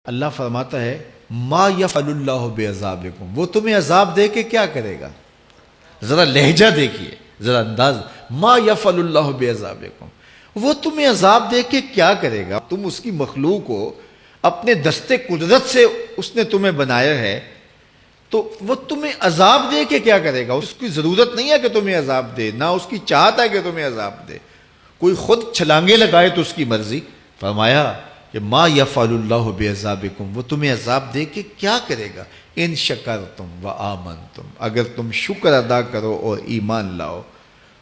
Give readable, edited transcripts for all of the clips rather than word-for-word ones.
اللہ فرماتا ہے ما یفعل اللہ بعذابکم، وہ تمہیں عذاب دے کے کیا کرے گا؟ ذرا لہجہ دیکھیے، ذرا انداز، ما یفعل اللہ بعذابکم، وہ تمہیں عذاب دے کے کیا کرے گا؟ تم اس کی مخلوق ہو، اپنے دستے قدرت سے اس نے تمہیں بنایا ہے، تو وہ تمہیں عذاب دے کے کیا کرے گا؟ اس کی ضرورت نہیں ہے کہ تمہیں عذاب دے، نہ اس کی چاہت ہے کہ تمہیں عذاب دے، کوئی خود چھلانگے لگائے تو اس کی مرضی۔ فرمایا کہ ما یفعل اللہ بعذابکم، وہ تمہیں عذاب دے کے کیا کرے گا؟ ان شکرتم و آمنتم، اگر تم شکر ادا کرو اور ایمان لاؤ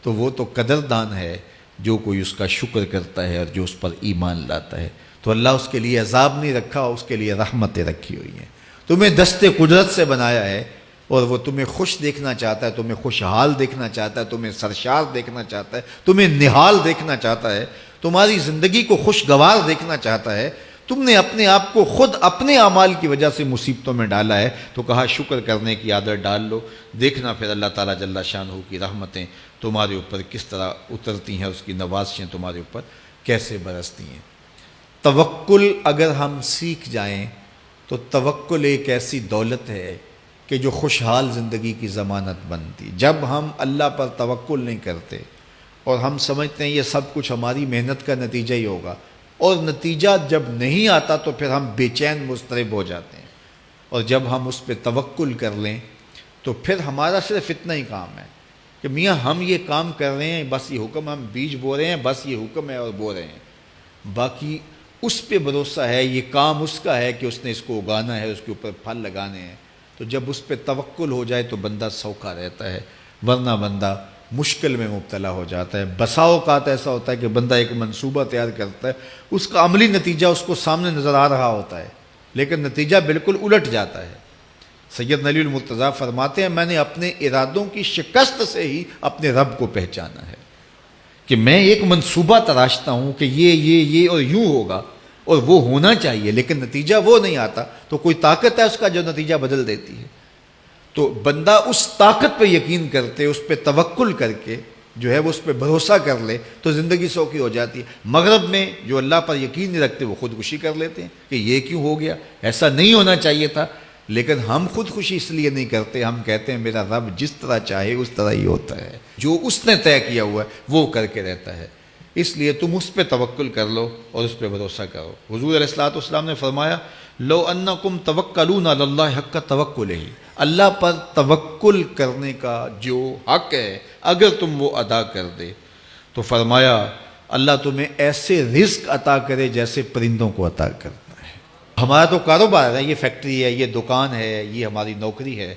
تو وہ تو قدردان ہے جو کوئی اس کا شکر کرتا ہے اور جو اس پر ایمان لاتا ہے۔ تو اللہ اس کے لیے عذاب نہیں رکھا، اس کے لیے رحمتیں رکھی ہوئی ہیں۔ تمہیں دستے قدرت سے بنایا ہے اور وہ تمہیں خوش دیکھنا چاہتا ہے، تمہیں خوشحال دیکھنا چاہتا ہے، تمہیں سرشار دیکھنا چاہتا ہے، تمہیں نہال دیکھنا چاہتا ہے، تمہاری زندگی کو خوشگوار دیکھنا چاہتا ہے۔ تم نے اپنے آپ کو خود اپنے اعمال کی وجہ سے مصیبتوں میں ڈالا ہے، تو کہا شکر کرنے کی عادت ڈال لو، دیکھنا پھر اللہ تعالیٰ جل شانہ کی رحمتیں تمہارے اوپر کس طرح اترتی ہیں، اس کی نوازشیں تمہارے اوپر کیسے برستی ہیں۔ توکل اگر ہم سیکھ جائیں تو توکل ایک ایسی دولت ہے کہ جو خوشحال زندگی کی ضمانت بنتی۔ جب ہم اللہ پر توکل نہیں کرتے اور ہم سمجھتے ہیں یہ سب کچھ ہماری محنت کا نتیجہ ہی ہوگا، اور نتیجہ جب نہیں آتا تو پھر ہم بے چین مضطرب ہو جاتے ہیں، اور جب ہم اس پہ توکل کر لیں تو پھر ہمارا صرف اتنا ہی کام ہے کہ میاں ہم یہ کام کر رہے ہیں، بس یہ حکم، ہم بیج بو رہے ہیں، بس یہ حکم ہے اور بو رہے ہیں، باقی اس پہ بھروسہ ہے، یہ کام اس کا ہے کہ اس نے اس کو اگانا ہے، اس کے اوپر پھل لگانے ہیں۔ تو جب اس پہ توکل ہو جائے تو بندہ سوکھا رہتا ہے، ورنہ بندہ مشکل میں مبتلا ہو جاتا ہے۔ بسا اوقات ایسا ہوتا ہے کہ بندہ ایک منصوبہ تیار کرتا ہے، اس کا عملی نتیجہ اس کو سامنے نظر آ رہا ہوتا ہے، لیکن نتیجہ بالکل الٹ جاتا ہے۔ سید علی المرتضیٰ فرماتے ہیں میں نے اپنے ارادوں کی شکست سے ہی اپنے رب کو پہچانا ہے، کہ میں ایک منصوبہ تراشتا ہوں کہ یہ اور یوں ہوگا اور وہ ہونا چاہیے، لیکن نتیجہ وہ نہیں آتا، تو کوئی طاقت ہے اس کا جو نتیجہ بدل دیتی ہے۔ تو بندہ اس طاقت پہ یقین کرتے، اس پہ توکل کر کے جو ہے وہ اس پہ بھروسہ کر لے تو زندگی سوکھی ہو جاتی ہے۔ مغرب میں جو اللہ پر یقین نہیں رکھتے وہ خودکشی کر لیتے ہیں کہ یہ کیوں ہو گیا، ایسا نہیں ہونا چاہیے تھا، لیکن ہم خودکشی اس لیے نہیں کرتے، ہم کہتے ہیں میرا رب جس طرح چاہے اس طرح ہی ہوتا ہے، جو اس نے طے کیا ہوا ہے وہ کر کے رہتا ہے۔ اس لیے تم اس پہ توکل کر لو اور اس پہ بھروسہ کرو۔ حضور علیہ الصلوۃ والسلام نے فرمایا لو انکم توکلون علی اللہ حق توکلہ، اللہ پر توکل کرنے کا جو حق ہے اگر تم وہ ادا کر دے تو فرمایا اللہ تمہیں ایسے رزق عطا کرے جیسے پرندوں کو عطا کرتا ہے۔ ہمارا تو کاروبار ہے، یہ فیکٹری ہے، یہ دکان ہے، یہ ہماری نوکری ہے،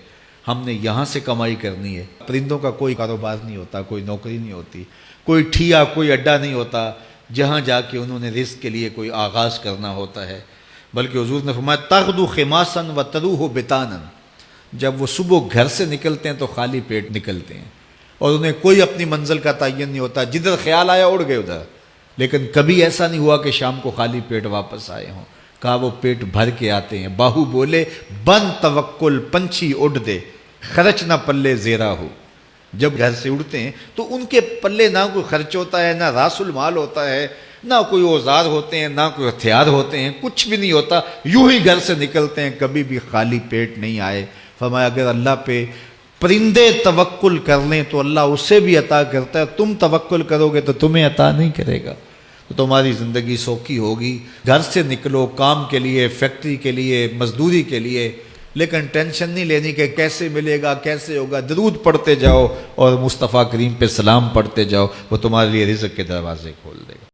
ہم نے یہاں سے کمائی کرنی ہے۔ پرندوں کا کوئی کاروبار نہیں ہوتا، کوئی نوکری نہیں ہوتی، کوئی ٹھیا، کوئی اڈا نہیں ہوتا جہاں جا کے انہوں نے رزق کے لیے کوئی آغاز کرنا ہوتا ہے، بلکہ حضور نے فرمایا تغدو خماسا وتروح بطانا، جب وہ صبح گھر سے نکلتے ہیں تو خالی پیٹ نکلتے ہیں اور انہیں کوئی اپنی منزل کا تعین نہیں ہوتا، جدھر خیال آیا اڑ گئے ادھر، لیکن کبھی ایسا نہیں ہوا کہ شام کو خالی پیٹ واپس آئے ہوں، کہا وہ پیٹ بھر کے آتے ہیں۔ باہو بولے بن توکل پنچھی اڑ دے، خرچ نہ پلے زیرا ہو، جب گھر سے اڑتے ہیں تو ان کے پلے نہ کوئی خرچ ہوتا ہے، نہ راس المال ہوتا ہے، نہ کوئی اوزار ہوتے ہیں، نہ کوئی ہتھیار ہوتے ہیں، کچھ بھی نہیں ہوتا، یوں ہی گھر سے نکلتے ہیں، کبھی بھی خالی پیٹ نہیں آئے۔ فرمایا اگر اللہ پہ پرندے توکل کر لیں تو اللہ اسے بھی عطا کرتا ہے، تم توکل کرو گے تو تمہیں عطا نہیں کرے گا، تو تمہاری زندگی سوکھی ہوگی۔ گھر سے نکلو کام کے لیے، فیکٹری کے لیے، مزدوری کے لیے، لیکن ٹینشن نہیں لینی کہ کیسے ملے گا، کیسے ہوگا، درود پڑھتے جاؤ اور مصطفیٰ کریم پہ سلام پڑھتے جاؤ، وہ تمہارے لیے رزق کے دروازے کھول دے گا۔